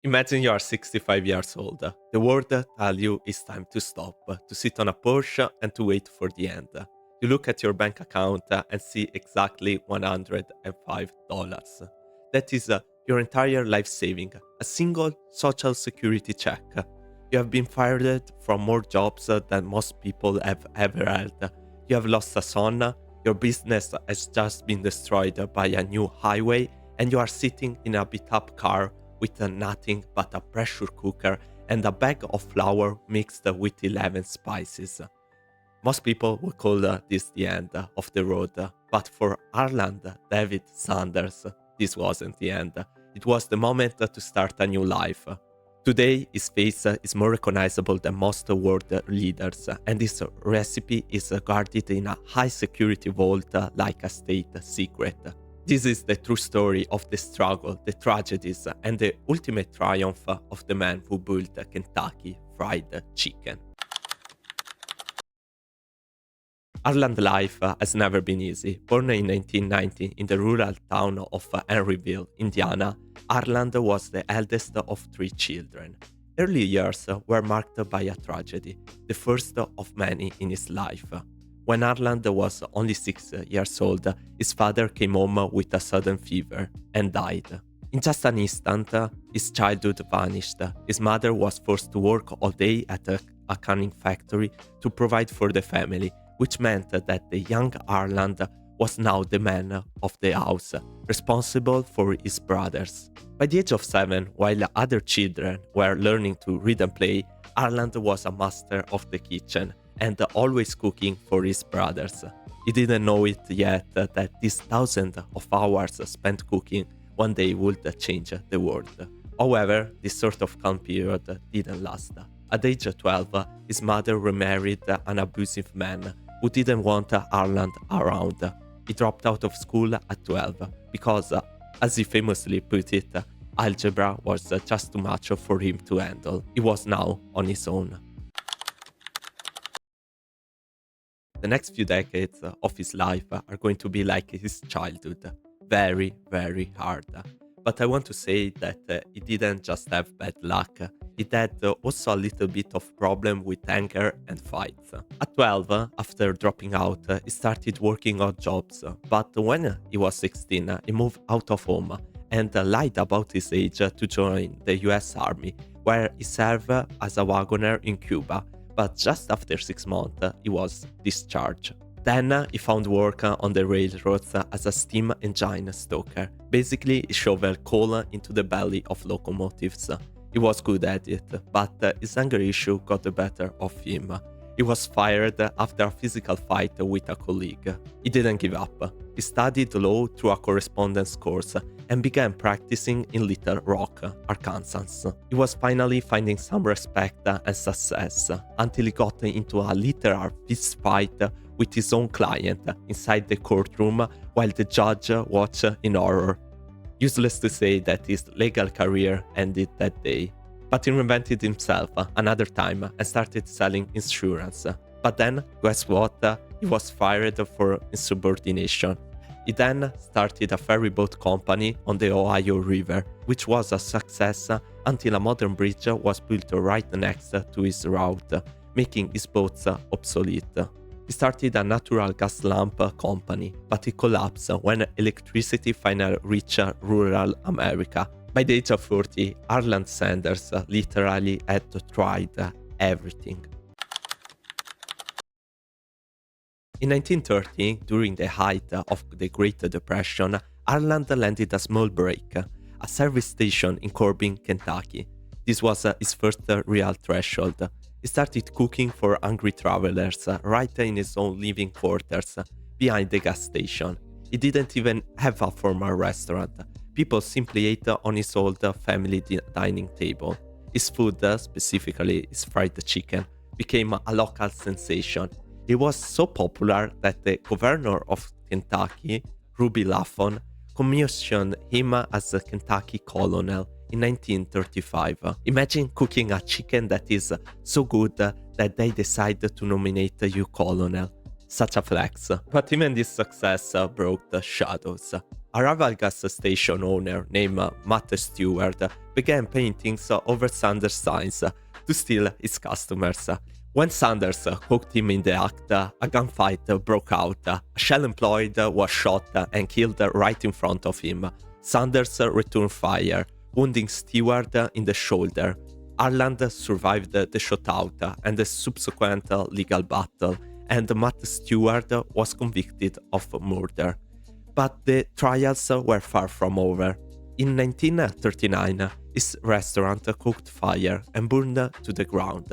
Imagine you are 65 years old. The world tells you it's time to stop, to sit on a Porsche and to wait for the end. You look at your bank account and see exactly $105. That is your entire life saving, a single social security check. You have been fired from more jobs than most people have ever held. You have lost a son, your business has just been destroyed by a new highway, and you are sitting in a beat up car with nothing but a pressure cooker and a bag of flour mixed with 11 spices. Most people would call this the end of the road, but for Arland David Sanders, this wasn't the end. It was the moment to start a new life. Today, his face is more recognizable than most world leaders, and his recipe is guarded in a high security vault like a state secret. This is the true story of the struggle, the tragedies, and the ultimate triumph of the man who built Kentucky Fried Chicken. Arland's life has never been easy. Born in 1990 in the rural town of Henryville, Indiana, Arland was the eldest of three children. Early years were marked by a tragedy, the first of many in his life. When Arland was only 6 years old, his father came home with a sudden fever and died. In just an instant, his childhood vanished. His mother was forced to work all day at a canning factory to provide for the family, which meant that the young Arland was now the man of the house, responsible for his brothers. By the age of 7, while other children were learning to read and play, Arland was a master of the kitchen and always cooking for his brothers. He didn't know it yet that these thousands of hours spent cooking one day would change the world. However, this sort of calm period didn't last. At age 12, his mother remarried an abusive man who didn't want Arland around. He dropped out of school at 12 because, as he famously put it, algebra was just too much for him to handle. He was now on his own. The next few decades of his life are going to be like his childhood. Very, very hard. But I want to say that he didn't just have bad luck. He had also a little bit of problem with anger and fights. At 12, after dropping out, he started working odd jobs. But when he was 16, he moved out of home and lied about his age to join the US Army, where he served as a wagoner in Cuba. But just after 6 months, he was discharged. Then he found work on the railroads as a steam engine stoker. Basically, he shoveled coal into the belly of locomotives. He was good at it, but his anger issue got the better of him. He was fired after a physical fight with a colleague. He didn't give up. He studied law through a correspondence course and began practicing in Little Rock, Arkansas. He was finally finding some respect and success until he got into a literal fist fight with his own client inside the courtroom while the judge watched in horror. Useless to say that his legal career ended that day. But he reinvented himself another time and started selling insurance. But then, guess what? He was fired for insubordination. He then started a ferry boat company on the Ohio River, which was a success until a modern bridge was built right next to his route, making his boats obsolete. He started a natural gas lamp company, but it collapsed when electricity finally reached rural America. By the age of 40, Arland Sanders literally had tried everything. In 1930, during the height of the Great Depression, Arland landed a small break, a service station in Corbin, Kentucky. This was his first real threshold. He started cooking for hungry travelers right in his own living quarters, behind the gas station. He didn't even have a formal restaurant. People simply ate on his old family dining table. His food, specifically his fried chicken, became a local sensation. It was so popular that the governor of Kentucky, Ruby Laffon, commissioned him as a Kentucky colonel in 1935. Imagine cooking a chicken that is so good that they decide to nominate you colonel. Such a flex. But even this success broke the shadows. A rival gas station owner named Matt Stewart began painting over Sanders' signs to steal his customers. When Sanders caught him in the act, a gunfight broke out. A Shell employee was shot and killed right in front of him. Sanders returned fire, wounding Stewart in the shoulder. Harland survived the shootout and the subsequent legal battle, and Matt Stewart was convicted of murder. But the trials were far from over. In 1939, his restaurant caught fire and burned to the ground.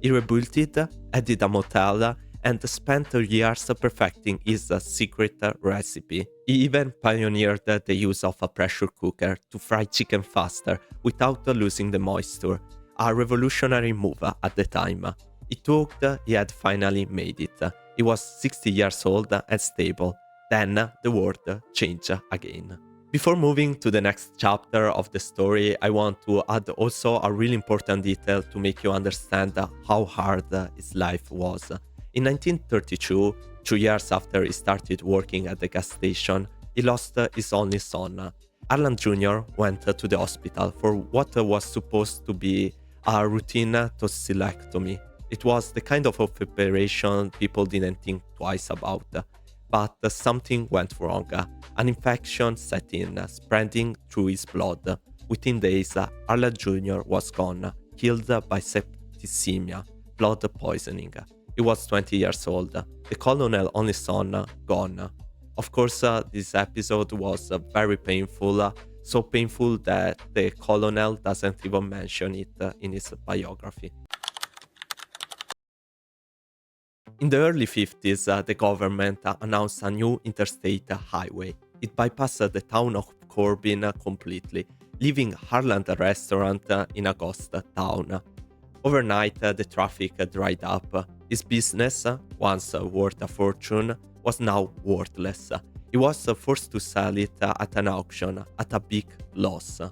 He rebuilt it, added a motel, and spent years perfecting his secret recipe. He even pioneered the use of a pressure cooker to fry chicken faster without losing the moisture, a revolutionary move at the time. He thought he had finally made it. He was 60 years old and stable. Then the world changed again. Before moving to the next chapter of the story, I want to add also a really important detail to make you understand how hard his life was. In 1932, 2 years after he started working at the gas station, he lost his only son. Harland Jr. went to the hospital for what was supposed to be a routine tonsillectomy. It was the kind of operation people didn't think twice about. But something went wrong. An infection set in, spreading through his blood. Within days, Harland Jr. was gone, killed by septicemia, blood poisoning. He was 20 years old. The colonel's only son, gone. Of course, this episode was very painful, so painful that the colonel doesn't even mention it in his biography. In the early 50s, the government announced a new interstate highway. It bypassed the town of Corbin completely, leaving Harland Restaurant in a ghost town. Overnight, the traffic dried up. His business, once worth a fortune, was now worthless. He was forced to sell it at an auction at a big loss.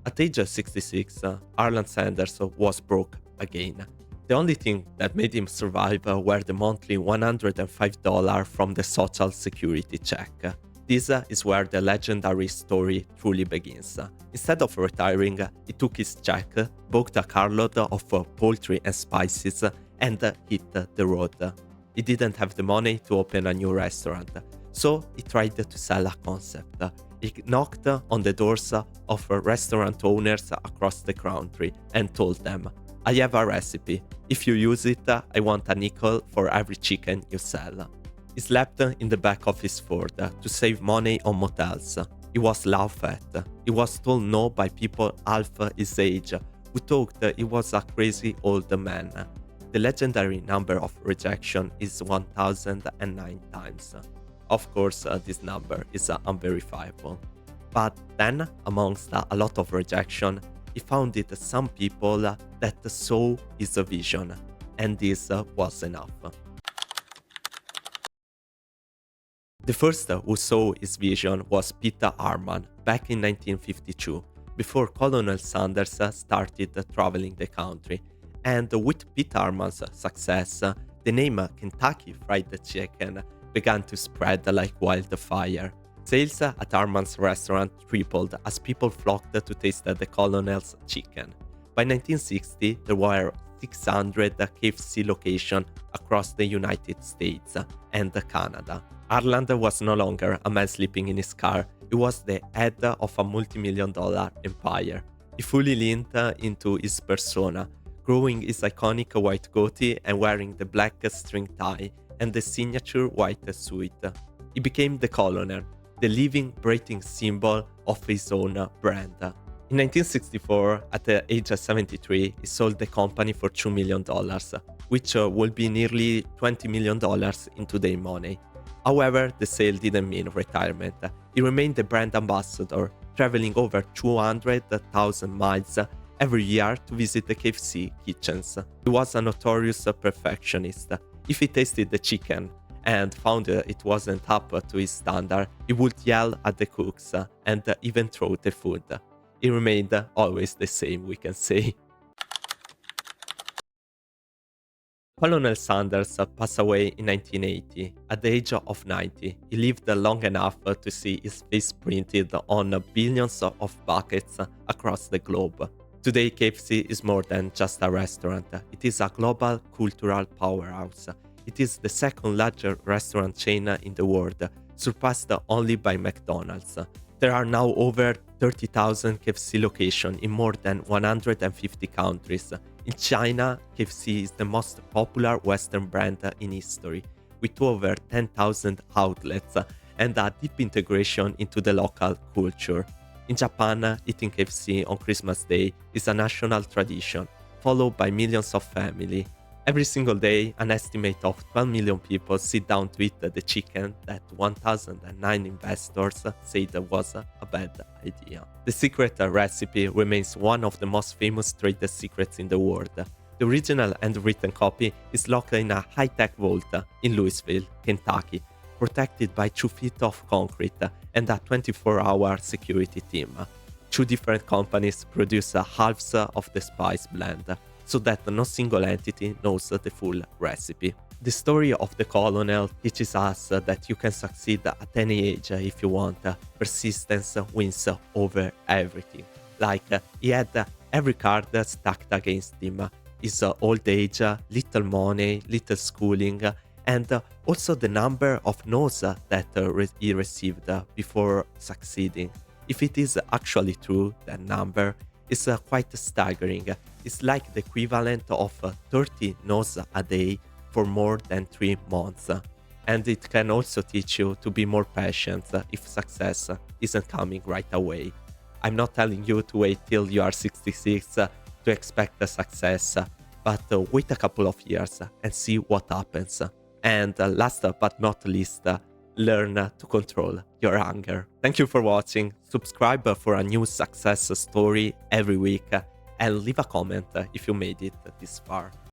At age 66, Harland Sanders was broke again. The only thing that made him survive were the monthly $105 from the Social Security check. This is where the legendary story truly begins. Instead of retiring, he took his check, bought a carload of poultry and spices, and hit the road. He didn't have the money to open a new restaurant, so he tried to sell a concept. He knocked on the doors of restaurant owners across the country and told them, "I have a recipe. If you use it, I want a nickel for every chicken you sell." He slept in the back of his Ford to save money on motels. He was laughed at. He was told no by people half his age who thought he was a crazy old man. The legendary number of rejection is 1009 times. Of course, this number is unverifiable. But then, amongst a lot of rejection, he founded some people that saw his vision, and this was enough. The first who saw his vision was Peter Harman back in 1952, before Colonel Sanders started traveling the country. And with Peter Harman's success, the name Kentucky Fried Chicken began to spread like wildfire. Sales at Harman's restaurant tripled as people flocked to taste the Colonel's chicken. By 1960, there were 600 KFC locations across the United States and Canada. Harland was no longer a man sleeping in his car, he was the head of a multi-million-dollar empire. He fully leaned into his persona, growing his iconic white goatee and wearing the black string tie and the signature white suit. He became the Colonel, the living, breathing symbol of his own brand. In 1964, at the age of 73, he sold the company for $2 million, which would be nearly $20 million in today's money. However, the sale didn't mean retirement. He remained the brand ambassador, traveling over 200,000 miles every year to visit the KFC kitchens. He was a notorious perfectionist. If he tasted the chicken and found it wasn't up to his standard, he would yell at the cooks and even throw the food. He remained always the same, we can say. Colonel Sanders passed away in 1980 at the age of 90. He lived long enough to see his face printed on billions of buckets across the globe. Today, KFC is more than just a restaurant. It is a global cultural powerhouse. It is the second largest restaurant chain in the world, surpassed only by McDonald's. There are now over 30,000 KFC locations in more than 150 countries. In China, KFC is the most popular Western brand in history, with over 10,000 outlets and a deep integration into the local culture. In Japan, eating KFC on Christmas Day is a national tradition, followed by millions of families. Every single day, an estimate of 12 million people sit down to eat the chicken that 1009 investors said was a bad idea. The secret recipe remains one of the most famous trade secrets in the world. The original handwritten copy is locked in a high-tech vault in Louisville, Kentucky, protected by 2 feet of concrete and a 24-hour security team. Two different companies produce halves of the spice blend, so that no single entity knows the full recipe. The story of the colonel teaches us that you can succeed at any age if you want. Persistence wins over everything. Like, he had every card stacked against him. His old age, little money, little schooling, and also the number of no's that he received before succeeding. If it is actually true, that number is quite staggering. It's like the equivalent of 30 no's a day for more than 3 months. And it can also teach you to be more patient if success isn't coming right away. I'm not telling you to wait till you are 66 to expect a success, but wait a couple of years and see what happens. And last but not least, learn to control your anger. Thank you for watching. Subscribe for a new success story every week and leave a comment if you made it this far.